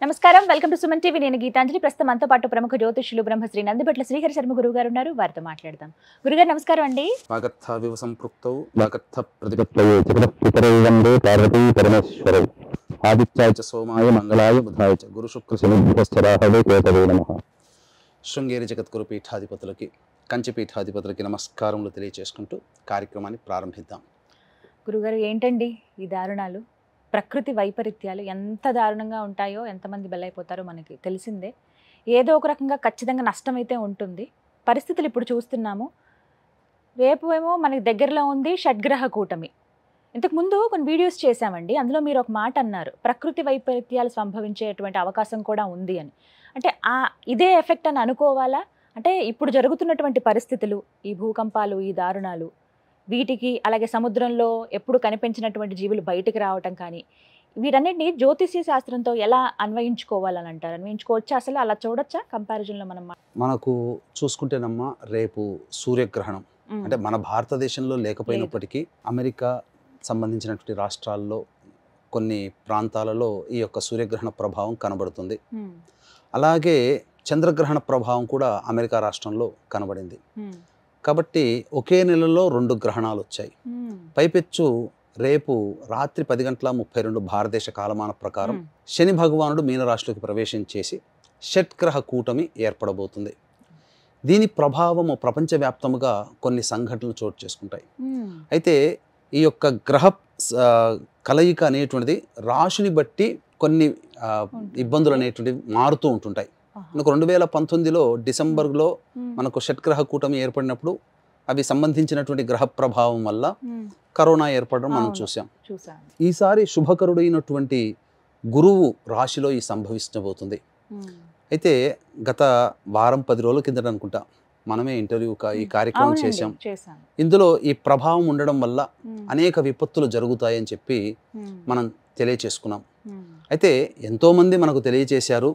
నమస్కారం, welcome to Suman TV. నేను గీతాంజలి. ప్రస్తుతం మనతో పాటు ప్రముఖ జ్యోతిష్యులు బ్రహ్మశ్రీ నందిబట్ల శ్రీహరి శర్మ గురువు గారు ఉన్నారు. వారితో మాట్లాడదాం. గురుగారు నమస్కారం అండి. వాగర్థావివ సంపృక్తౌ వాగర్థ ప్రతిపత్తయే జగత్పితరౌ వందే పార్వతీ పరమేశ్వరౌ ఆదిత్యాయ చ సోమాయ మంగళాయ బుధాయ చ గురు శుక్ర శనిభ్యశ్చరాహవే కేతవే నమః. శృంగేరి జగద్గురు పీఠాధిపతులకి, కంచి పీఠాధిపతులకి నమస్కారములు తెలియచేసుకుంటూ కార్యక్రమాన్ని ప్రారంభిద్దాం. గురుగారు, ఏంటండి ఈ దారుణాలు? ప్రకృతి వైపరీత్యాలు ఎంత దారుణంగా ఉంటాయో, ఎంతమంది బలైపోతారో మనకి తెలిసిందే. ఏదో ఒక రకంగా ఖచ్చితంగా నష్టం అయితే ఉంటుంది. పరిస్థితులు ఇప్పుడు చూస్తున్నాము. రేపు ఏమో మనకి దగ్గరలో ఉంది షడ్గ్రహ కూటమి. ఇంతకుముందు కొన్ని వీడియోస్ చేశామండి. అందులో మీరు ఒక మాట అన్నారు, ప్రకృతి వైపరీత్యాలు సంభవించేటువంటి అవకాశం కూడా ఉంది అని. అంటే ఇదే ఎఫెక్ట్ అని అనుకోవాలా? అంటే ఇప్పుడు జరుగుతున్నటువంటి పరిస్థితులు, ఈ భూకంపాలు, ఈ దారుణాలు, వీటికి అలాగే సముద్రంలో ఎప్పుడు కనిపించినటువంటి జీవులు బయటికి రావటం కానీ, వీటన్నిటిని జ్యోతిష్య శాస్త్రంతో ఎలా అన్వయించుకోవాలని అంటారు? అన్వయించుకోవచ్చా? అసలు అలా చూడొచ్చా కంపారిజన్లో? మనకు చూసుకుంటేనమ్మా, రేపు సూర్యగ్రహణం. అంటే మన భారతదేశంలో లేకపోయినప్పటికీ అమెరికా సంబంధించినటువంటి రాష్ట్రాల్లో కొన్ని ప్రాంతాలలో ఈ యొక్క సూర్యగ్రహణ ప్రభావం కనబడుతుంది. అలాగే చంద్రగ్రహణ ప్రభావం కూడా అమెరికా రాష్ట్రంలో కనబడింది. కాబట్టి ఒకే నెలలో 2 గ్రహణాలు వచ్చాయి. పైపెచ్చు రేపు రాత్రి 10:32 భారతదేశ కాలమాన ప్రకారం శని భగవానుడు మీనరాశిలోకి ప్రవేశించేసి షట్గ్రహ కూటమి ఏర్పడబోతుంది. దీని ప్రభావము ప్రపంచవ్యాప్తముగా కొన్ని సంఘటనలు చోటు చేసుకుంటాయి. అయితే ఈ యొక్క గ్రహ కలయిక అనేటువంటిది రాశిని బట్టి కొన్ని ఇబ్బందులు అనేటువంటివి మారుతూ ఉంటుంటాయి. మనకు 2019లో డిసెంబర్లో మనకు షట్గ్రహ కూటమి ఏర్పడినప్పుడు అవి సంబంధించినటువంటి గ్రహ ప్రభావం వల్ల కరోనా ఏర్పడడం మనం చూసాం. ఈసారి శుభకరుడైనటువంటి గురువు రాశిలో ఈ సంభవించబోతుంది. అయితే గత వారం 10 రోజుల కిందట అనుకుంటా మనమే ఇంటర్వ్యూ ఈ కార్యక్రమం చేశాం. ఇందులో ఈ ప్రభావం ఉండడం వల్ల అనేక విపత్తులు జరుగుతాయని చెప్పి మనం తెలియచేసుకున్నాం. అయితే ఎంతోమంది మనకు తెలియచేశారు.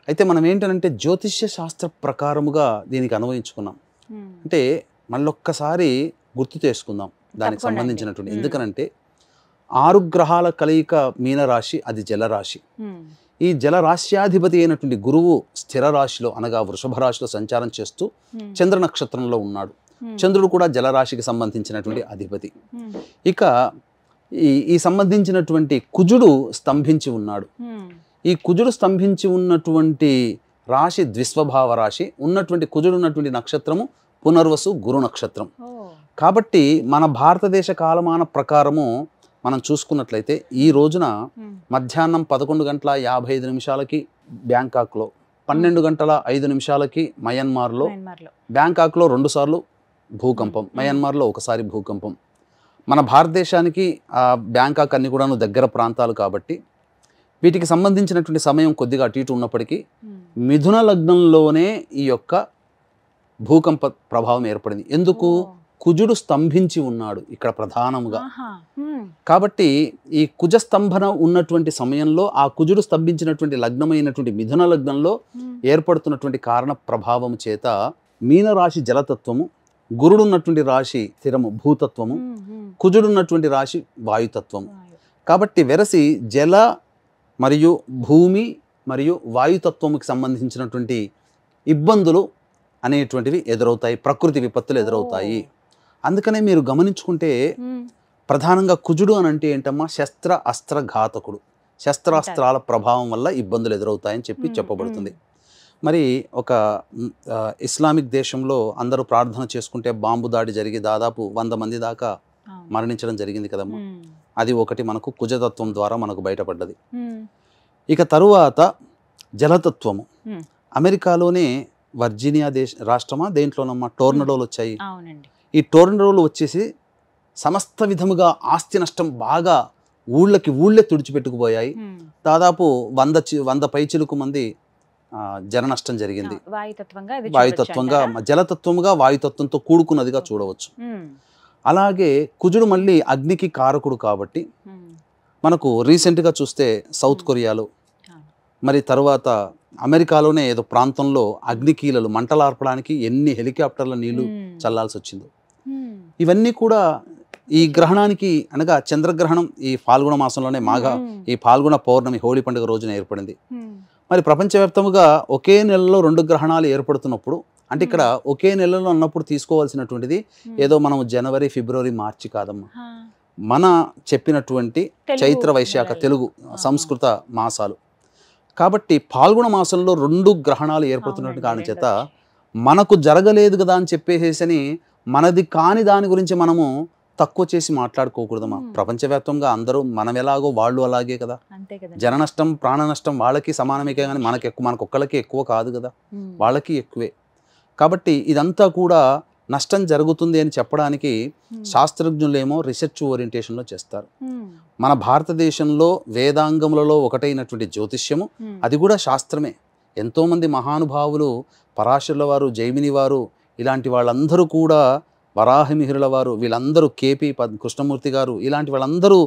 అయితే మనం ఏంటంటే జ్యోతిష్య శాస్త్ర ప్రకారముగా దీనికి అన్వయించుకున్నాం. అంటే మళ్ళొక్కసారి గుర్తు చేసుకుందాం దానికి సంబంధించినటువంటి. ఎందుకనంటే 6 గ్రహాల కలయిక మీనరాశి, అది జలరాశి. ఈ జలరాశ్యాధిపతి అయినటువంటి గురువు స్థిర రాశిలో అనగా వృషభ రాశిలో సంచారం చేస్తూ చంద్ర నక్షత్రంలో ఉన్నాడు. చంద్రుడు కూడా జలరాశికి సంబంధించినటువంటి అధిపతి. ఇక ఈ సంబంధించినటువంటి కుజుడు స్తంభించి ఉన్నాడు. ఈ కుజుడు స్తంభించి ఉన్నటువంటి రాశి ద్విస్వభావ రాశి. ఉన్నటువంటి కుజుడు ఉన్నటువంటి నక్షత్రము పునర్వసు గురు నక్షత్రం. కాబట్టి మన భారతదేశ కాలమాన ప్రకారము మనం చూసుకున్నట్లయితే ఈ రోజున మధ్యాహ్నం 11:55 బ్యాంకాక్లో, 12:05 మయన్మార్లో, బ్యాంకాక్లో 2 సార్లు భూకంపం, మయన్మార్లో 1 సారి భూకంపం. మన భారతదేశానికి బ్యాంకాక్ అన్ని కూడా దగ్గర ప్రాంతాలు కాబట్టి వీటికి సంబంధించినటువంటి సమయం కొద్దిగా అటు ఇటు ఉన్నప్పటికీ మిథున లగ్నంలోనే ఈ యొక్క భూకంప ప్రభావం ఏర్పడింది. ఎందుకు? కుజుడు స్తంభించి ఉన్నాడు ఇక్కడ ప్రధానముగా. కాబట్టి ఈ కుజ స్తంభన ఉన్నటువంటి సమయంలో ఆ కుజుడు స్తంభించినటువంటి లగ్నమైనటువంటి మిథున లగ్నంలో ఏర్పడుతున్నటువంటి కారణ ప్రభావం చేత మీనరాశి జలతత్వము, గురుడున్నటువంటి రాశి స్థిరము భూతత్వము, కుజుడున్నటువంటి రాశి వాయుతత్వము. కాబట్టి వెరసి జల మరియు భూమి మరియు వాయుతత్వముకి సంబంధించినటువంటి ఇబ్బందులు అనేటువంటివి ఎదురవుతాయి, ప్రకృతి విపత్తులు ఎదురవుతాయి. అందుకనే మీరు గమనించుకుంటే ప్రధానంగా కుజుడు అని అంటే ఏంటమ్మా, శస్త్ర అస్త్ర ఘాతకుడు. శస్త్రాస్త్రాల ప్రభావం వల్ల ఇబ్బందులు ఎదురవుతాయని చెప్పబడుతుంది. మరి ఒక ఇస్లామిక్ దేశంలో అందరూ ప్రార్థన చేసుకుంటే బాంబు దాడి జరిగి దాదాపు 100 మంది దాకా మరణించడం జరిగింది కదమ్మా. అది ఒకటి మనకు కుజతత్వం ద్వారా మనకు బయటపడ్డది. ఇక తరువాత జలతత్వము. అమెరికాలోనే వర్జీనియా రాష్ట్రమా దేంట్లోనమ్మా టోర్నడోలు వచ్చాయి. ఈ టోర్నడోలు వచ్చేసి సమస్త విధముగా ఆస్తి నష్టం బాగా ఊళ్ళే తుడిచిపెట్టుకుపోయాయి. దాదాపు 100 పైచిలుకు మంది జన నష్టం జరిగింది. వాయుతత్వంగా, జలతత్వంగా వాయుతత్వంతో కూడుకున్నదిగా చూడవచ్చు. అలాగే కుజుడు మళ్ళీ అగ్నికి కారకుడు కాబట్టి మనకు రీసెంట్గా చూస్తే సౌత్ కొరియాలో, మరి తర్వాత అమెరికాలోనే ఏదో ప్రాంతంలో అగ్నికీలలు మంటలార్పడానికి ఎన్ని హెలికాప్టర్ల నీళ్లు చల్లాల్సి వచ్చిందో. ఇవన్నీ కూడా ఈ గ్రహణానికి అనగా చంద్రగ్రహణం ఈ ఫాల్గుణ మాసంలోనే ఈ ఫాల్గుణ పౌర్ణమి హోళీ పండుగ రోజున ఏర్పడింది. మరి ప్రపంచవ్యాప్తంగా ఒకే నెలలో 2 గ్రహణాలు ఏర్పడుతున్నప్పుడు అంటే ఇక్కడ ఒకే నెలలో అన్నప్పుడు తీసుకోవాల్సినటువంటిది ఏదో మనం జనవరి, ఫిబ్రవరి, మార్చి కాదమ్మా. మన చెప్పినటువంటి చైత్ర, వైశాఖ, తెలుగు సంస్కృత మాసాలు. కాబట్టి పాల్గొన మాసంలో 2 గ్రహణాలు ఏర్పడుతున్నట్టు కాని చేత మనకు జరగలేదు కదా అని చెప్పేసి మనది కాని దాని గురించి మనము తక్కువ చేసి మాట్లాడుకోకూడదమ్మా. ప్రపంచవ్యాప్తంగా అందరూ మనం ఎలాగో వాళ్ళు అలాగే కదా. జన నష్టం, ప్రాణ నష్టం వాళ్ళకి సమానమే కానీ మనకొక్కళ్ళకి ఎక్కువ కాదు కదా, వాళ్ళకి ఎక్కువే. కాబట్టి ఇదంతా కూడా నష్టం జరుగుతుంది అని చెప్పడానికి శాస్త్రజ్ఞులేమో రీసెర్చ్ ఓరియంటేషన్లో చేస్తారు. మన భారతదేశంలో వేదాంగములలో ఒకటైనటువంటి జ్యోతిష్యము అది కూడా శాస్త్రమే. ఎంతోమంది మహానుభావులు, పరాశరుల వారు, జైమిని వారు, ఇలాంటి వాళ్ళందరూ కూడా, వరాహమిహిరుల వారు, వీళ్ళందరూ కేపీ కృష్ణమూర్తి గారు, ఇలాంటి వాళ్ళందరూ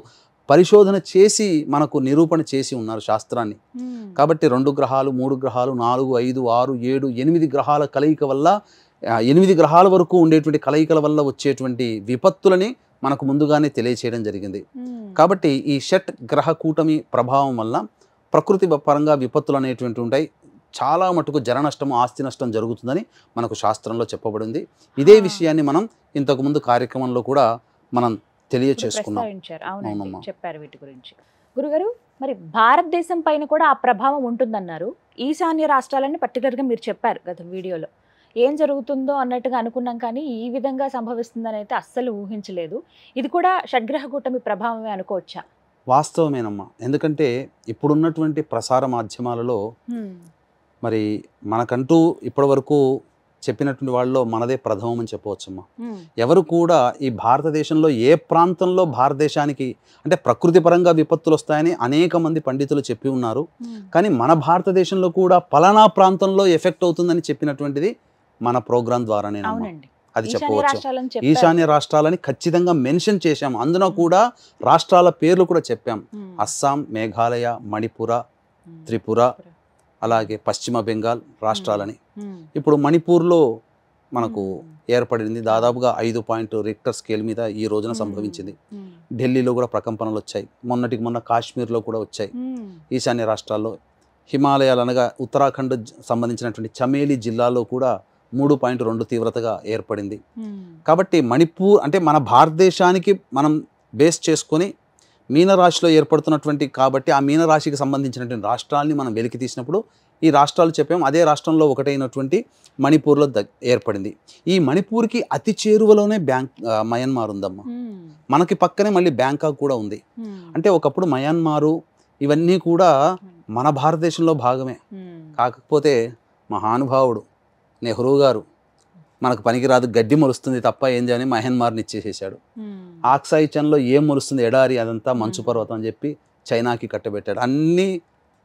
పరిశోధన చేసి మనకు నిరూపణ చేసి ఉన్నారు శాస్త్రాన్ని. కాబట్టి 2 గ్రహాలు, 3 గ్రహాలు, 4, 5, 6, 7, 8 గ్రహాల కలయిక వల్ల 8 గ్రహాల వరకు ఉండేటువంటి కలయికల వల్ల వచ్చేటువంటి విపత్తులని మనకు ముందుగానే తెలియచేయడం జరిగింది. కాబట్టి ఈ షట్ గ్రహ కూటమి ప్రభావం వల్ల ప్రకృతి పరంగా విపత్తులు అనేటువంటి ఉంటాయి. చాలా మటుకు జన నష్టము, ఆస్తి నష్టం జరుగుతుందని మనకు శాస్త్రంలో చెప్పబడింది. ఇదే విషయాన్ని మనం ఇంతకుముందు కార్యక్రమంలో కూడా మనం తెలియచేసుకున్నాం. చెప్పారు వీటి గురించి. గురుగారు, మరి భారతదేశం పైన కూడా ఆ ప్రభావం ఉంటుందన్నారు. ఈశాన్య రాష్ట్రాలని పర్టికులర్గా మీరు చెప్పారు గత వీడియోలో. ఏం జరుగుతుందో అన్నట్టుగా అనుకున్నాం, కానీ ఈ విధంగా సంభవిస్తుందని అయితే అస్సలు ఊహించలేదు. ఇది కూడా షడ్గ్రహ కూటమి ప్రభావమే అనుకోవచ్చా? వాస్తవమేనమ్మా. ఎందుకంటే ఇప్పుడున్నటువంటి ప్రసార మాధ్యమాలలో మరి మనకంటూ ఇప్పటి వరకు చెప్పినటువంటి వాళ్ళలో మనదే ప్రథమం అని చెప్పవచ్చమ్మా. ఎవరు కూడా ఈ భారతదేశంలో ఏ ప్రాంతంలో భారతదేశానికి అంటే ప్రకృతి పరంగా విపత్తులు వస్తాయని అనేక మంది పండితులు చెప్పి ఉన్నారు. కానీ మన భారతదేశంలో కూడా పలానా ప్రాంతంలో ఎఫెక్ట్ అవుతుందని చెప్పినటువంటిది మన ప్రోగ్రాం ద్వారానే అది చెప్పవచ్చు. ఈశాన్య రాష్ట్రాలని ఖచ్చితంగా మెన్షన్ చేశాము. అందులో కూడా రాష్ట్రాల పేర్లు కూడా చెప్పాం. అస్సాం, మేఘాలయ, మణిపుర, త్రిపుర, అలాగే పశ్చిమ బెంగాల్ రాష్ట్రాలని. ఇప్పుడు మణిపూర్లో మనకు ఏర్పడింది దాదాపుగా 5 రిక్టర్ స్కేల్ మీద ఈ రోజున సంభవించింది. ఢిల్లీలో కూడా ప్రకంపనలు వచ్చాయి. మొన్నటికి మొన్న కాశ్మీర్లో కూడా వచ్చాయి. ఈశాన్య రాష్ట్రాల్లో హిమాలయాలు అనగా ఉత్తరాఖండ్ సంబంధించినటువంటి చమేలి జిల్లాలో కూడా 3.2 తీవ్రతగా ఏర్పడింది. కాబట్టి మణిపూర్ అంటే మన భారతదేశానికి మనం బేస్ చేసుకొని మీనరాశిలో ఏర్పడుతున్నటువంటి కాబట్టి ఆ మీనరాశికి సంబంధించినటువంటి రాష్ట్రాలని మనం వెలికి తీసినప్పుడు ఈ రాష్ట్రాలు చెప్పాము. అదే రాష్ట్రంలో ఒకటైనటువంటి మణిపూర్లో ఏర్పడింది. ఈ మణిపూర్కి అతి చేరువలోనే మయన్మార్ ఉందమ్మా. మనకి పక్కనే మళ్ళీ బ్యాంకాక్ కూడా ఉంది. అంటే ఒకప్పుడు మయన్మారు ఇవన్నీ కూడా మన భారతదేశంలో భాగమే. కాకపోతే మహానుభావుడు నెహ్రూ గారు మనకు పనికిరాదు, గడ్డి మొలుస్తుంది తప్ప ఏం చేయని మయన్మార్ని ఇచ్చేసేసాడు. ఆక్సాయి చన్లో ఏం మొలుస్తుంది, ఎడారి, అదంతా మంచు పర్వతం అని చెప్పి చైనాకి కట్టబెట్టాడు. అన్నీ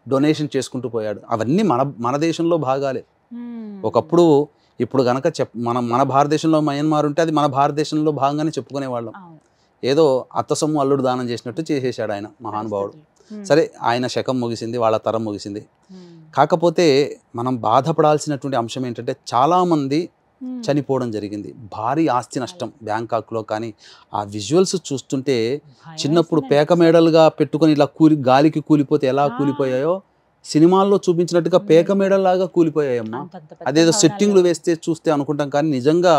డొనేషన్ చేసుకుంటూ పోయాడు. అవన్నీ మన దేశంలో భాగాలే ఒకప్పుడు. ఇప్పుడు కనుక మన భారతదేశంలో మయన్మార్ ఉంటే అది మన భారతదేశంలో భాగంగానే చెప్పుకునేవాళ్ళం. ఏదో అత్త సొమ్ము అల్లుడు దానం చేసినట్టు చేసేసాడు ఆయన మహానుభావుడు. సరే, ఆయన శకం ముగిసింది, వాళ్ళ తరం ముగిసింది. కాకపోతే మనం బాధపడాల్సినటువంటి అంశం ఏంటంటే చాలామంది చనిపోవడం జరిగింది. భారీ ఆస్తి నష్టం బ్యాంకాక్లో. కానీ ఆ విజువల్స్ చూస్తుంటే చిన్నప్పుడు పేక మేడలుగా పెట్టుకొని ఇలా గాలికి కూలిపోతే ఎలా కూలిపోయాయో సినిమాల్లో చూపించినట్టుగా పేక మేడల్లాగా కూలిపోయాయమ్మా. అదేదో సెట్టింగ్లు వేస్తే చూస్తే అనుకుంటాం, కానీ నిజంగా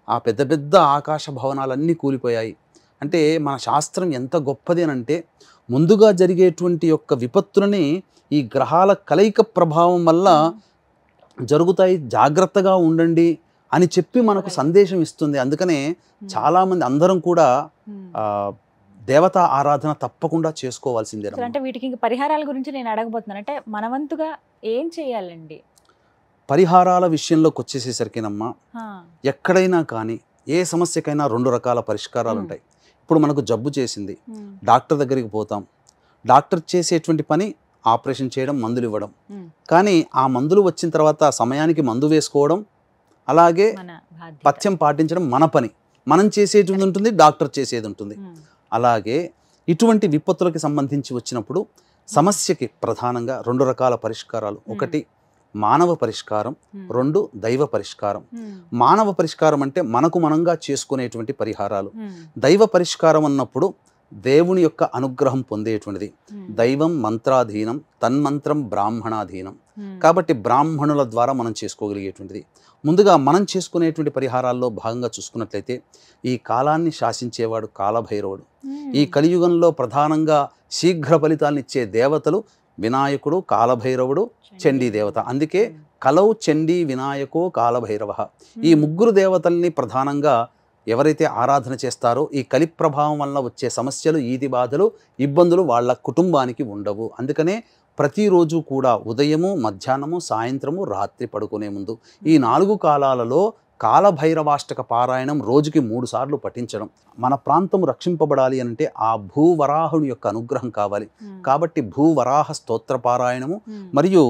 ఆ పెద్ద పెద్ద ఆకాశ భవనాలన్నీ కూలిపోయాయి. అంటే మన శాస్త్రం ఎంత గొప్పది అంటే ముందుగా జరిగేటువంటి యొక్క విపత్తులని ఈ గ్రహాల కలయిక ప్రభావం వల్ల జరుగుతాయి, జాగ్రత్తగా ఉండండి అని చెప్పి మనకు సందేశం ఇస్తుంది. అందుకనే చాలామంది అందరం కూడా దేవతా ఆరాధన తప్పకుండా చేసుకోవాల్సిందే. అంటే వీటికి ఇంకా పరిహారాల గురించి నేను అడగబోతున్నాను. అంటే మనవంతుగా ఏం చేయాలండి? పరిహారాల విషయంలోకి వచ్చేసేసరికినమ్మా, ఎక్కడైనా కానీ ఏ సమస్యకైనా 2 రకాల పరిష్కారాలు ఉంటాయి. ఇప్పుడు మనకు జబ్బు చేసింది, డాక్టర్ దగ్గరికి పోతాం. డాక్టర్ చేసేటువంటి పని ఆపరేషన్ చేయడం, మందులు ఇవ్వడం. కానీ ఆ మందులు వచ్చిన తర్వాత సమయానికి మందు వేసుకోవడం, అలాగే పథ్యం పాటించడం మన పని. మనం చేసేది ఉంటుంది, డాక్టర్ చేసేది ఉంటుంది. అలాగే ఇటువంటి విపత్తులకి సంబంధించి వచ్చినప్పుడు సమస్యకి ప్రధానంగా 2 రకాల పరిష్కారాలు. ఒకటి మానవ పరిష్కారం, 2 దైవ పరిష్కారం. మానవ పరిష్కారం అంటే మనకు మనంగా చేసుకునేటువంటి పరిహారాలు. దైవ పరిష్కారం అన్నప్పుడు దేవుని యొక్క అనుగ్రహం పొందేటువంటిది. దైవం మంత్రాధీనం, తన్మంత్రం బ్రాహ్మణాధీనం. కాబట్టి బ్రాహ్మణుల ద్వారా మనం చేసుకోగలిగేటువంటిది. ముందుగా మనం చేసుకునేటువంటి పరిహారాల్లో భాగంగా చూసుకున్నట్లయితే ఈ కాలాన్ని శాసించేవాడు కాలభైరవుడు. ఈ కలియుగంలో ప్రధానంగా శీఘ్ర ఫలితాలను ఇచ్చే దేవతలు వినాయకుడు, కాలభైరవుడు, చండీ దేవత. అందుకే కలౌ చండీ వినాయకో కాలభైరవ. ఈ ముగ్గురు దేవతల్ని ప్రధానంగా ఎవరైతే ఆరాధన చేస్తారో ఈ కలి ప్రభావం వల్ల వచ్చే సమస్యలు, ఈది బాధలు, ఇబ్బందులు వాళ్ళ కుటుంబానికి ఉండవు. అందుకనే ప్రతిరోజు కూడా ఉదయము, మధ్యాహ్నము, సాయంత్రము, రాత్రి పడుకునే ముందు ఈ 4 కాలాలలో కాలభైరవాష్టక పారాయణం రోజుకి 3 సార్లు పఠించడం. మన ప్రాంతం రక్షింపబడాలి అంటే ఆ భూవరాహుని యొక్క అనుగ్రహం కావాలి. కాబట్టి భూవరాహ స్తోత్ర పారాయణము మరియు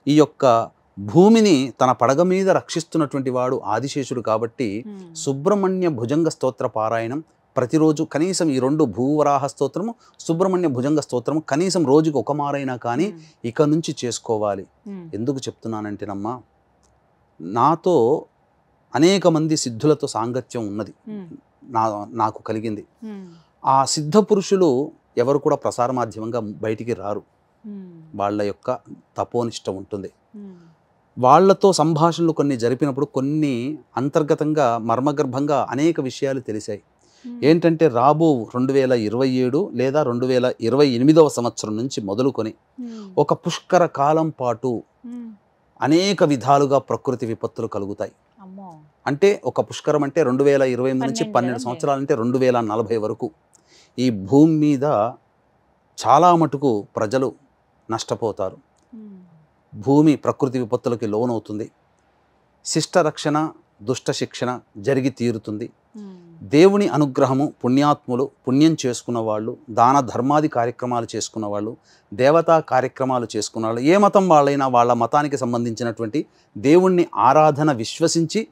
ఈ యొక్క భూమిని తన పడగ మీద రక్షిస్తున్నటువంటి వాడు ఆదిశేషుడు. కాబట్టి సుబ్రహ్మణ్య భుజంగ స్తోత్ర పారాయణం ప్రతిరోజు కనీసం ఈ 2 భూవరాహ స్తోత్రము, సుబ్రహ్మణ్య భుజంగ స్తోత్రము కనీసం రోజుకి ఒక మారైనా కానీ ఇక నుంచి చేసుకోవాలి. ఎందుకు చెప్తున్నానంటేనమ్మా, నాతో అనేక మంది సిద్ధులతో సాంగత్యం ఉన్నది, నాకు కలిగింది. ఆ సిద్ధ పురుషులు ఎవరు కూడా ప్రసార మాధ్యమంగా బయటికి రారు. వాళ్ళ యొక్క తపోనిష్ట ఉంటుంది. వాళ్లతో సంభాషణలు కొన్ని జరిపినప్పుడు కొన్ని అంతర్గతంగా మర్మగర్భంగా అనేక విషయాలు తెలిసాయి. ఏంటంటే రాబో 2027 లేదా 2028వ సంవత్సరం నుంచి మొదలుకొని ఒక పుష్కర కాలం పాటు అనేక విధాలుగా ప్రకృతి విపత్తులు కలుగుతాయి. అంటే ఒక పుష్కరం అంటే 2028 నుంచి 12 సంవత్సరాలు అంటే 2040 వరకు ఈ భూమి మీద చాలా మటుకు ప్రజలు నష్టపోతారు. భూమి ప్రకృతి విపత్తులకి లోనవుతుంది. శిష్ట రక్షణ, దుష్ట శిక్షణ జరిగి తీరుతుంది. దేవుని అనుగ్రహము, పుణ్యాత్ములు, పుణ్యం చేసుకున్న వాళ్ళు, దాన ధర్మాది కార్యక్రమాలు చేసుకున్న వాళ్ళు, దేవతా కార్యక్రమాలు చేసుకున్న వాళ్ళు, ఏ మతం వాళ్ళైనా వాళ్ళ మతానికి సంబంధించినటువంటి దేవుణ్ణి ఆరాధన విశ్వసించి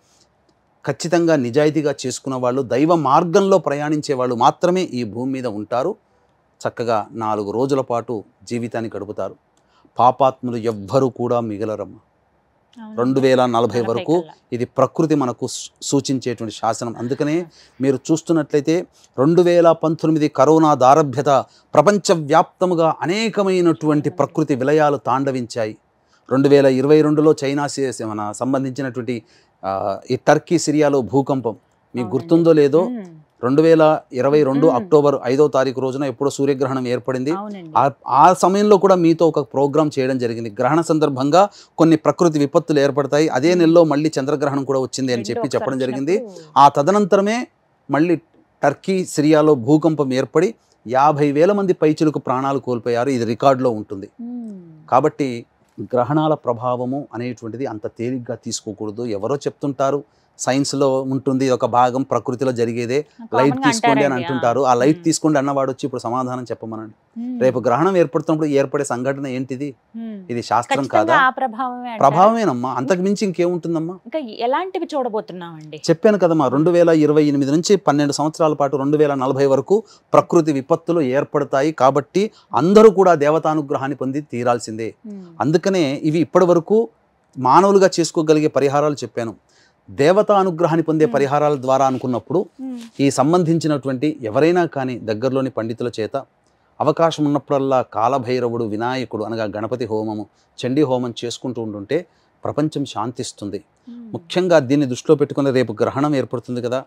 ఖచ్చితంగా నిజాయితీగా చేసుకున్న వాళ్ళు, దైవ మార్గంలో ప్రయాణించే వాళ్ళు మాత్రమే ఈ భూమి మీద ఉంటారు. చక్కగా 4 రోజుల పాటు జీవితాన్ని గడుపుతారు. పాపాత్ములు ఎవ్వరూ కూడా మిగలరమ్మ. 2040 వరకు ఇది ప్రకృతి మనకు సూచించేటువంటి శాసనం. అందుకనే మీరు చూస్తున్నట్లయితే 2019 కరోనా దారభ్యత ప్రపంచవ్యాప్తముగా అనేకమైనటువంటి ప్రకృతి విలయాలు తాండవించాయి. 2022లో చైనా మన సంబంధించినటువంటి ఈ టర్కీ, సిరియాలో భూకంపం మీకు గుర్తుందో లేదో, 2022 అక్టోబర్ 5వ తారీఖు రోజున ఎప్పుడో సూర్యగ్రహణం ఏర్పడింది. ఆ సమయంలో కూడా మీతో ఒక ప్రోగ్రాం చేయడం జరిగింది. గ్రహణ సందర్భంగా కొన్ని ప్రకృతి విపత్తులు ఏర్పడతాయి. అదే నెలలో మళ్ళీ చంద్రగ్రహణం కూడా వచ్చింది అని చెప్పడం జరిగింది. ఆ తదనంతరమే మళ్ళీ టర్కీ, సిరియాలో భూకంపం ఏర్పడి 50,000 మంది పైచులకు ప్రాణాలు కోల్పోయారు. ఇది రికార్డులో ఉంటుంది. కాబట్టి గ్రహణాల ప్రభావము అనేటువంటిది అంత తేలిగ్గా తీసుకోకూడదు. ఎవరో చెప్తుంటారు సైన్స్లో ఉంటుంది, ఒక భాగం ప్రకృతిలో జరిగేదే, లైట్ తీసుకోండి అని అంటుంటారు. ఆ లైట్ తీసుకోండి అన్నవాడు వచ్చి ఇప్పుడు సమాధానం చెప్పమనండి. రేపు గ్రహణం ఏర్పడుతున్నప్పుడు ఏర్పడే సంఘటన ఏంటిది? ఇది శాస్త్రం కాదా? ప్రభావమేనమ్మా, అంతకు మించి ఇంకేముంటుందమ్మా? ఇంకా ఎలాంటివి చూడబోతున్నామండి? చెప్పాను కదమ్మా, 2028 నుంచి 12 సంవత్సరాల పాటు 2040 వరకు ప్రకృతి విపత్తులు ఏర్పడతాయి. కాబట్టి అందరూ కూడా దేవతానుగ్రహాన్ని పొంది తీరాల్సిందే. అందుకనే ఇవి ఇప్పటి వరకు మానవులుగా చేసుకోగలిగే పరిహారాలు చెప్పాను. దేవతా అనుగ్రహాన్ని పొందే పరిహారాల ద్వారా అనుకున్నప్పుడు ఈ సంబంధించినటువంటి ఎవరైనా కానీ దగ్గరలోని పండితుల చేత అవకాశం ఉన్నప్పుడల్లా కాలభైరవుడు, వినాయకుడు అనగా గణపతి హోమము, చండీ హోమం చేసుకుంటూ ఉంటుంటే ప్రపంచం శాంతిస్తుంది. ముఖ్యంగా దీన్ని దృష్టిలో పెట్టుకుని రేపు గ్రహణం ఏర్పడుతుంది కదా,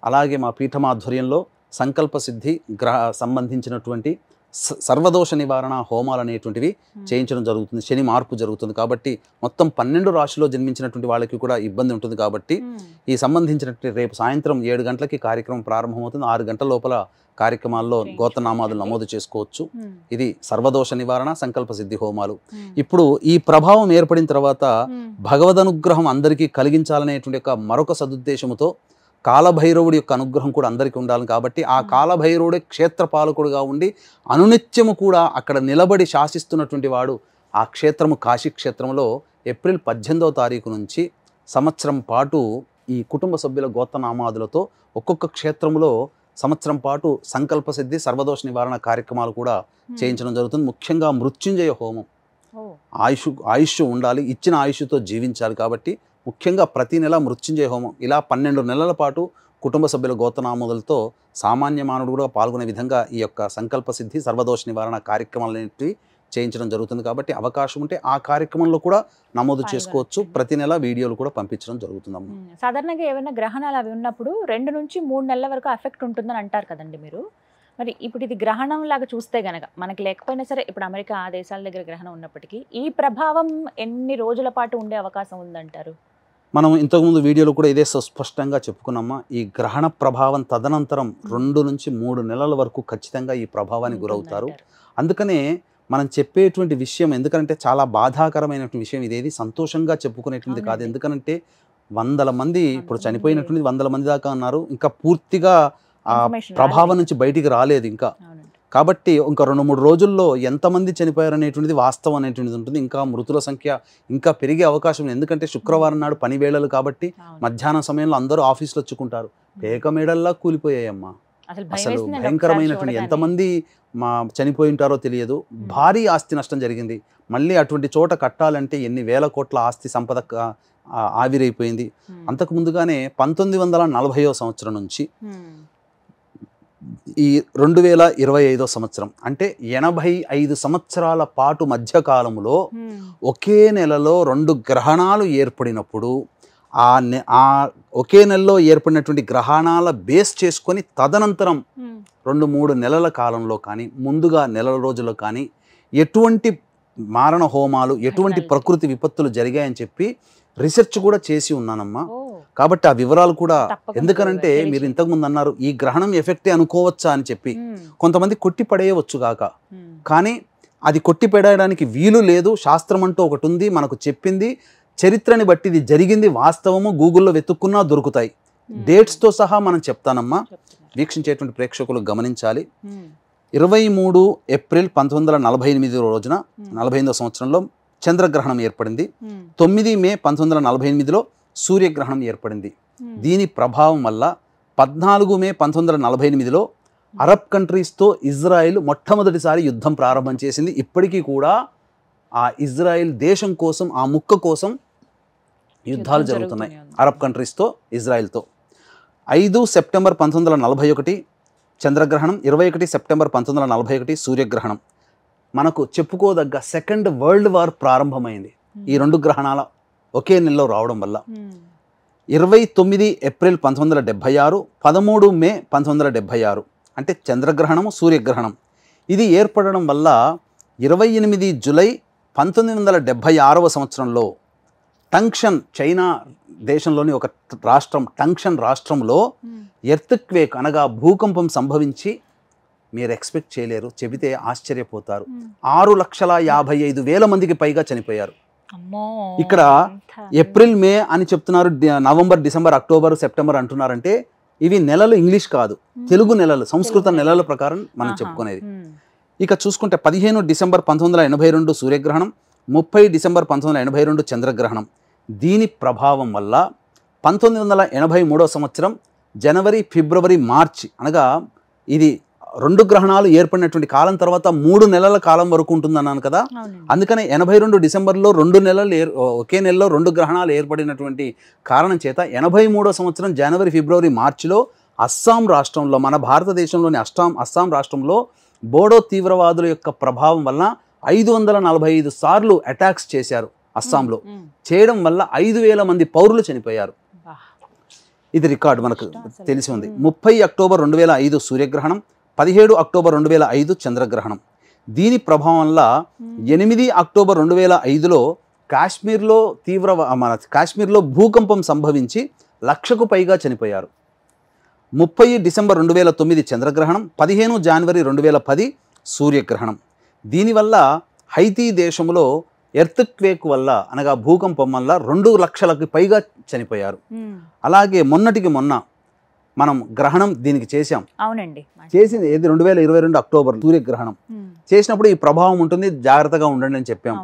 అలాగే మా పీఠమాధ్వర్యంలో సంకల్ప సిద్ధి సంబంధించినటువంటి సర్వదోష నివారణ హోమాలు అనేటువంటివి చేయించడం జరుగుతుంది. శని మార్పు జరుగుతుంది కాబట్టి మొత్తం 12 రాశిలో జన్మించినటువంటి వాళ్ళకి కూడా ఇబ్బంది ఉంటుంది. కాబట్టి ఈ సంబంధించినటువంటి రేపు సాయంత్రం 7 గంటలకి కార్యక్రమం ప్రారంభమవుతుంది. 6 గంటల లోపల కార్యక్రమాల్లో గోత్రనామాదులు నమోదు చేసుకోవచ్చు. ఇది సర్వదోష నివారణ, సంకల్ప సిద్ధి హోమాలు. ఇప్పుడు ఈ ప్రభావం ఏర్పడిన తర్వాత భగవదనుగ్రహం అందరికీ కలిగించాలనేటువంటి ఒక మరొక సదుద్దేశముతో కాలభైరవుడి యొక్క అనుగ్రహం కూడా అందరికీ ఉండాలి. కాబట్టి ఆ కాలభైరవుడే క్షేత్రపాలకుడుగా ఉండి అనునిత్యము కూడా అక్కడ నిలబడి శాసిస్తున్నటువంటి వాడు. ఆ క్షేత్రము కాశీ క్షేత్రంలో ఏప్రిల్ 18వ తారీఖు నుంచి సంవత్సరం పాటు ఈ కుటుంబ సభ్యుల గోత్రనామాదులతో ఒక్కొక్క క్షేత్రంలో సంవత్సరం పాటు సంకల్ప సిద్ధి, సర్వదోష నివారణ కార్యక్రమాలు కూడా చేయించడం జరుగుతుంది. ముఖ్యంగా మృత్యుంజయ హోమం ఆయుష్ ఉండాలి, ఇచ్చిన ఆయుష్తో జీవించాలి. కాబట్టి ముఖ్యంగా ప్రతి నెల మృత్యుంజయ హోమం ఇలా 12 నెలల పాటు కుటుంబ సభ్యుల గోత్రనామోదులతో సామాన్య మానవుడు కూడా పాల్గొనే విధంగా ఈ యొక్క సంకల్ప సిద్ధి సర్వదోష నివారణ కార్యక్రమాలన్నిటి చేయించడం జరుగుతుంది. కాబట్టి అవకాశం ఉంటే ఆ కార్యక్రమంలో కూడా నమోదు చేసుకోవచ్చు. ప్రతి నెల వీడియోలు కూడా పంపించడం జరుగుతుందమ్మా. సాధారణంగా ఏమైనా గ్రహణాలు అవి ఉన్నప్పుడు 2 నుంచి 3 నెలల వరకు ఎఫెక్ట్ ఉంటుందని అంటారు కదండి మీరు. మరి ఇప్పుడు ఇది గ్రహణం లాగా చూస్తే గనక మనకి లేకపోయినా సరే, ఇప్పుడు అమెరికా ఆ దేశాల దగ్గర గ్రహణం ఉన్నప్పటికీ ఈ ప్రభావం ఎన్ని రోజుల పాటు ఉండే అవకాశం ఉందంటారు? మనం ఇంతకుముందు వీడియోలో కూడా ఇదే స్పష్టంగా చెప్పుకున్నామా, ఈ గ్రహణ ప్రభావం తదనంతరం 2 నుంచి 3 నెలల వరకు ఖచ్చితంగా ఈ ప్రభావానికి గురవుతారు. అందుకనే మనం చెప్పేటువంటి విషయం, ఎందుకంటే చాలా బాధాకరమైనటువంటి విషయం, ఇదేది సంతోషంగా చెప్పుకునేటువంటిది కాదు. ఎందుకంటే 100 మంది ఇప్పుడు చనిపోయినటువంటిది 100 మంది దాకా ఉన్నారు. ఇంకా పూర్తిగా ఆ ప్రభావం నుంచి బయటికి రాలేదు ఇంకా. కాబట్టి ఇంకా 2-3 రోజుల్లో ఎంతమంది చనిపోయారు అనేటువంటిది వాస్తవం అనేటువంటిది ఉంటుంది. ఇంకా మృతుల సంఖ్య ఇంకా పెరిగే అవకాశం ఉంది. ఎందుకంటే శుక్రవారం నాడు పని వేళలు కాబట్టి మధ్యాహ్నం సమయంలో అందరూ ఆఫీసులో వచ్చుకుంటారు. పేక మేడల్లా కూలిపోయాయమ్మా. అసలు భయంకరమైనటువంటి ఎంతమంది చనిపోయి ఉంటారో తెలియదు. భారీ ఆస్తి నష్టం జరిగింది. మళ్ళీ అటువంటి చోట కట్టాలంటే ఎన్ని వేల కోట్ల ఆస్తి సంపద ఆవిరైపోయింది. అంతకు ముందుగానే 1940వ సంవత్సరం నుంచి ఈ 2025వ సంవత్సరం అంటే 85 సంవత్సరాల పాటు మధ్యకాలంలో ఒకే నెలలో 2 గ్రహణాలు ఏర్పడినప్పుడు ఆ ఒకే నెలలో ఏర్పడినటువంటి గ్రహణాల బేస్ చేసుకొని తదనంతరం 2-3 నెలల కాలంలో కానీ ముందుగా నెల రోజుల్లో కానీ ఎటువంటి మారణ హోమాలు, ఎటువంటి ప్రకృతి విపత్తులు జరిగాయని చెప్పి రీసెర్చ్ కూడా చేసి ఉన్నానమ్మా. కాబట్టి ఆ వివరాలు కూడా, ఎందుకనంటే మీరు ఇంతకుముందు అన్నారు ఈ గ్రహణం ఎఫెక్టే అనుకోవచ్చా అని చెప్పి, కొంతమంది కొట్టి పడేయవచ్చు కాక, కానీ అది కొట్టి పడేయడానికి వీలు లేదు. శాస్త్రం అంటూ ఒకటి ఉంది, మనకు చెప్పింది, చరిత్రని బట్టి ఇది జరిగింది, వాస్తవము గూగుల్లో వెతుక్కున్నా దొరుకుతాయి. డేట్స్తో సహా మనం చెప్తానమ్మా. వీక్షించేటువంటి ప్రేక్షకులు గమనించాలి. 23 ఏప్రిల్ 1948 రోజున 48వ సంవత్సరంలో చంద్రగ్రహణం ఏర్పడింది. 9 మే 1948లో సూర్యగ్రహణం ఏర్పడింది. దీని ప్రభావం వల్ల 14 మే 1948లో అరబ్ కంట్రీస్తో ఇజ్రాయెల్ మొట్టమొదటిసారి యుద్ధం ప్రారంభం చేసింది. ఇప్పటికీ కూడా ఆ ఇజ్రాయెల్ దేశం కోసం, ఆ ముక్క కోసం యుద్ధాలు జరుగుతున్నాయి అరబ్ కంట్రీస్తో, ఇజ్రాయెల్తో. 5 సెప్టెంబర్ 1941 చంద్రగ్రహణం, 21 సెప్టెంబర్ 1941 సూర్యగ్రహణం. మనకు చెప్పుకోదగ్గ సెకండ్ వరల్డ్ వార్ ప్రారంభమైంది ఈ 2 గ్రహణాల ఒకే నెలలో రావడం వల్ల. 29 ఏప్రిల్ 1976, 13 మే 1976 అంటే చంద్రగ్రహణము, సూర్యగ్రహణం. ఇది ఏర్పడడం వల్ల 28 జూలై 1976వ సంవత్సరంలో టంక్షన్, చైనా దేశంలోని ఒక రాష్ట్రం, టంక్షన్ రాష్ట్రంలో ఎర్త్క్వేక్ అనగా భూకంపం సంభవించి, మీరు ఎక్స్పెక్ట్ చేయలేరు, చెబితే ఆశ్చర్యపోతారు, 6,55,000 మందికి పైగా చనిపోయారు. ఇక్కడ ఏప్రిల్, మే అని చెప్తున్నారు, నవంబర్, డిసెంబర్, అక్టోబర్, సెప్టెంబర్ అంటున్నారంటే ఇవి నెలలు ఇంగ్లీష్ కాదు, తెలుగు నెలలు, సంస్కృత నెలల ప్రకారం మనం చెప్పుకునేది. ఇక చూసుకుంటే 15 డిసెంబర్ 1982 సూర్యగ్రహణం, 30 డిసెంబర్ 1982 చంద్రగ్రహణం. దీని ప్రభావం వల్ల 1983వ సంవత్సరం జనవరి, ఫిబ్రవరి, మార్చి అనగా ఇది 2 గ్రహణాలు ఏర్పడినటువంటి కాలం తర్వాత 3 నెలల కాలం వరకు ఉంటుందన్నాను కదా. అందుకనే 82 డిసెంబర్లో 2 నెలలు ఒకే నెలలో 2 గ్రహణాలు ఏర్పడినటువంటి కారణం చేత 83వ సంవత్సరం జనవరి, ఫిబ్రవరి, మార్చిలో అస్సాం రాష్ట్రంలో, మన భారతదేశంలోని అస్సాం రాష్ట్రంలో బోడో తీవ్రవాదుల యొక్క ప్రభావం వల్ల 545 సార్లు అటాక్స్ చేశారు అస్సాంలో. చేయడం వల్ల 5,000 మంది పౌరులు చనిపోయారు. ఇది రికార్డు మనకు తెలిసి ఉంది. 30 అక్టోబర్ 2005 సూర్యగ్రహణం, 17 అక్టోబర్ 2005 చంద్రగ్రహణం. దీని ప్రభావం వల్ల 8 అక్టోబర్ 2005లో కాశ్మీర్లో భూకంపం సంభవించి 1,00,000కు పైగా చనిపోయారు. 30 డిసెంబర్ 2009 చంద్రగ్రహణం, 15 జనవరి 2010 సూర్యగ్రహణం. దీనివల్ల హైతీ దేశంలో ఎర్త్క్వేక్ వల్ల అనగా భూకంపం వల్ల 2,00,000కి పైగా చనిపోయారు. అలాగే మొన్నటికి మొన్న మనం గ్రహణం దీనికి చేశాం. అవునండి, చేసింది ఏది 2022 అక్టోబర్ సూర్యగ్రహణం చేసినప్పుడు ఈ ప్రభావం ఉంటుంది, జాగ్రత్తగా ఉండండి అని చెప్పాం.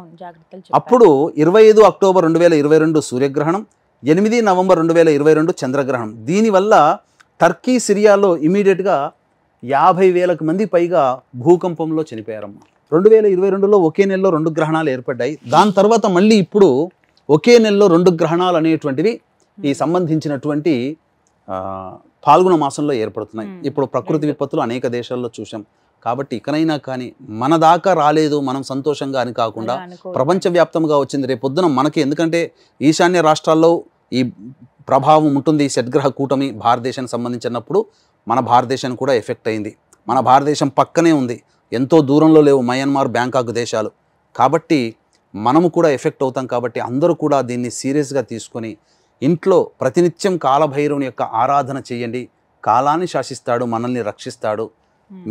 అప్పుడు 25 అక్టోబర్ 2022 సూర్యగ్రహణం, 8 నవంబర్ 2022 చంద్రగ్రహణం. దీనివల్ల టర్కీ, సిరియాలో ఇమీడియట్గా 50,000 మంది పైగా భూకంపంలో చనిపోయారమ్మా. 2022లో ఒకే నెలలో 2 గ్రహణాలు ఏర్పడ్డాయి. దాని తర్వాత మళ్ళీ ఇప్పుడు ఒకే నెలలో 2 గ్రహణాలు అనేటువంటివి ఈ సంబంధించినటువంటి పాల్గొన మాసంలో ఏర్పడుతున్నాయి. ఇప్పుడు ప్రకృతి విపత్తులు అనేక దేశాల్లో చూసాం. కాబట్టి ఇకనైనా కానీ మన దాకా రాలేదు, మనం సంతోషంగా అని కాకుండా ప్రపంచవ్యాప్తంగా వచ్చింది. రేపొద్దున మనకి, ఎందుకంటే ఈశాన్య రాష్ట్రాల్లో ఈ ప్రభావం ఉంటుంది, షడ్గ్రహ కూటమి భారతదేశానికి సంబంధించినప్పుడు మన భారతదేశానికి కూడా ఎఫెక్ట్ అయింది. మన భారతదేశం పక్కనే ఉంది, ఎంతో దూరంలో లేవు మయన్మార్, బ్యాంకాక్ దేశాలు. కాబట్టి మనము కూడా ఎఫెక్ట్ అవుతాం. కాబట్టి అందరూ కూడా దీన్ని సీరియస్గా తీసుకొని ఇంట్లో ప్రతినిత్యం కాలభైరవుని యొక్క ఆరాధన చేయండి. కాలాన్ని శాసిస్తాడు, మనల్ని రక్షిస్తాడు.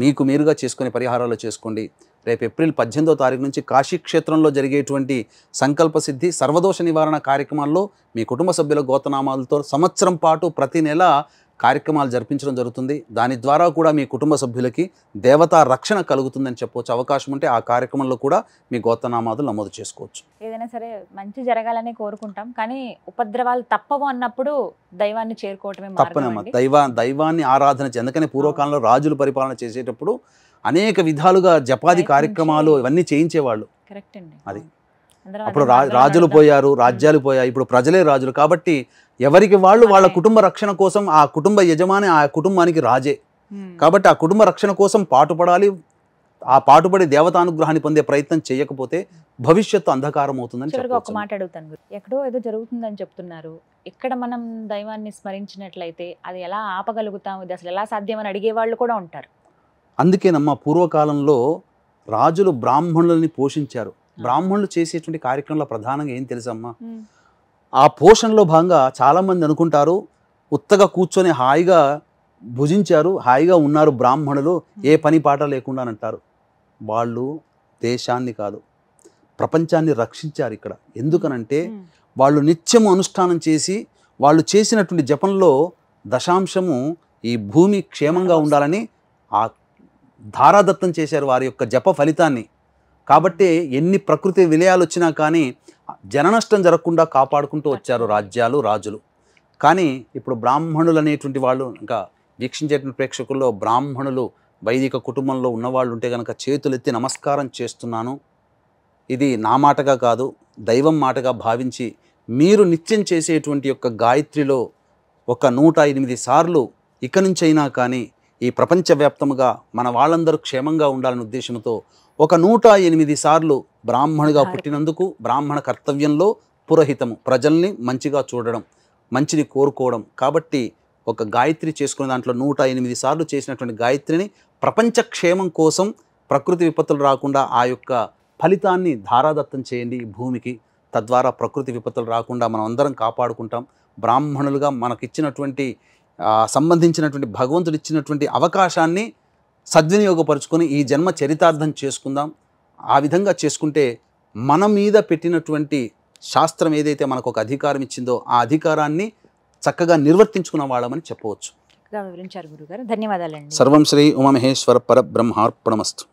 మీకు మీరుగా చేసుకునే పరిహారాలు చేసుకోండి. రేపు ఏప్రిల్ 18వ తారీఖు నుంచి కాశీ క్షేత్రంలో జరిగేటువంటి సంకల్ప సిద్ధి సర్వదోష నివారణ కార్యక్రమాల్లో మీ కుటుంబ సభ్యుల గోత్రనామాలతో సంవత్సరం పాటు ప్రతి నెల కార్యక్రమాలు జరిపించడం జరుగుతుంది. దాని ద్వారా కూడా మీ కుటుంబ సభ్యులకి దేవతా రక్షణ కలుగుతుందని చెప్పవచ్చు. అవకాశం ఉంటే ఆ కార్యక్రమంలో కూడా మీ గోత్రనామాలు నమోదు చేసుకోవచ్చు. ఏదైనా సరే మంచి జరగాలని కోరుకుంటాం, కానీ ఉపద్రవాలు తప్పవు అన్నప్పుడు దైవాన్ని చేరుకోవటమే తప్పనమ్మా. దైవాన్ని ఆరాధన అందుకనే పూర్వకాలంలో రాజులు పరిపాలన చేసేటప్పుడు అనేక విధాలుగా జపాది కార్యక్రమాలు ఇవన్నీ చేయించేవాళ్ళు. కరెక్ట్ అండి. అది అప్పుడు రాజులు పోయారు, రాజ్యాలు పోయాయి, ఇప్పుడు ప్రజలే రాజులు. కాబట్టి ఎవరికి వాళ్ళు వాళ్ళ కుటుంబ రక్షణ కోసం, ఆ కుటుంబ యజమాని ఆ కుటుంబానికి రాజే. కాబట్టి ఆ కుటుంబ రక్షణ కోసం పాటుపడాలి. ఆ పాటుపడి దేవతానుగ్రహాన్ని పొందే ప్రయత్నం చేయకపోతే భవిష్యత్తు అంధకారం అవుతుందని చెప్పారు. ఒక మాట అడుగుతాను, ఎక్కడో ఏదో జరుగుతుందని చెప్తున్నారు, ఇక్కడ మనం దైవాన్ని స్మరించినట్లయితే అది ఎలా ఆపగలుగుతాం, ఇది అసలు ఎలా సాధ్యమని అడిగే వాళ్ళు కూడా ఉంటారు. అందుకేనమ్మా పూర్వకాలంలో రాజులు బ్రాహ్మణులని పోషించారు. బ్రాహ్మణులు చేసేటువంటి కార్యక్రమంలో ప్రధానంగా ఏం తెలుసమ్మా, ఆ పోషణలో భాగంగా చాలామంది అనుకుంటారు ఉత్తగా కూర్చొని హాయిగా భుజించారు, హాయిగా ఉన్నారు బ్రాహ్మణులు, ఏ పని పాట లేకుండా అంటారు. వాళ్ళు దేశాన్ని కాదు ప్రపంచాన్ని రక్షించారు ఇక్కడ. ఎందుకనంటే వాళ్ళు నిత్యము అనుష్ఠానం చేసి వాళ్ళు చేసినటువంటి జపంలో దశాంశము ఈ భూమి క్షేమంగా ఉండాలని ఆ ధారాదత్తం చేశారు వారి యొక్క జప ఫలితాన్ని. కాబట్టి ఎన్ని ప్రకృతి విలయాలు వచ్చినా కానీ జననష్టం జరగకుండా కాపాడుకుంటూ వచ్చారు రాజ్యాలు, రాజులు. కానీ ఇప్పుడు బ్రాహ్మణులు అనేటువంటి వాళ్ళు, ఇంకా వీక్షించేటువంటి ప్రేక్షకుల్లో బ్రాహ్మణులు వైదిక కుటుంబంలో ఉన్నవాళ్ళు ఉంటే కనుక చేతులెత్తి నమస్కారం చేస్తున్నాను. ఇది నా మాటగా కాదు, దైవం మాటగా భావించి మీరు నిత్యం చేసేటువంటి యొక్క గాయత్రిలో ఒక 108 సార్లు ఇక నుంచైనా కానీ ఈ ప్రపంచవ్యాప్తంగా మన వాళ్ళందరూ క్షేమంగా ఉండాలనే ఉద్దేశంతో ఒక 108 సార్లు బ్రాహ్మణుగా పుట్టినందుకు బ్రాహ్మణ కర్తవ్యంలో పురోహితము, ప్రజల్ని మంచిగా చూడడం, మంచిని కోరుకోవడం. కాబట్టి ఒక గాయత్రి చేసుకునే దాంట్లో 108 సార్లు చేసినటువంటి గాయత్రిని ప్రపంచ క్షేమం కోసం, ప్రకృతి విపత్తులు రాకుండా ఆ యొక్క ఫలితాన్ని ధారాదత్తం చేయండి భూమికి. తద్వారా ప్రకృతి విపత్తులు రాకుండా మనం అందరం కాపాడుకుంటాం. బ్రాహ్మణులుగా మనకిచ్చినటువంటి సంబంధించినటువంటి భగవంతుడు ఇచ్చినటువంటి అవకాశాన్ని సద్వినియోగపరుచుకొని ఈ జన్మ చరితార్థం చేసుకుందాం. ఆ విధంగా చేసుకుంటే మన మీద పెట్టినటువంటి శాస్త్రం ఏదైతే మనకు ఒక అధికారం ఇచ్చిందో ఆ అధికారాన్ని చక్కగా నిర్వర్తించుకున్న వాళ్ళమని చెప్పవచ్చు. వివరించారు గురుగారు, ధన్యవాదాలండి. సర్వం శ్రీ ఉమామహేశ్వర పరబ్రహ్మార్పణమస్తు.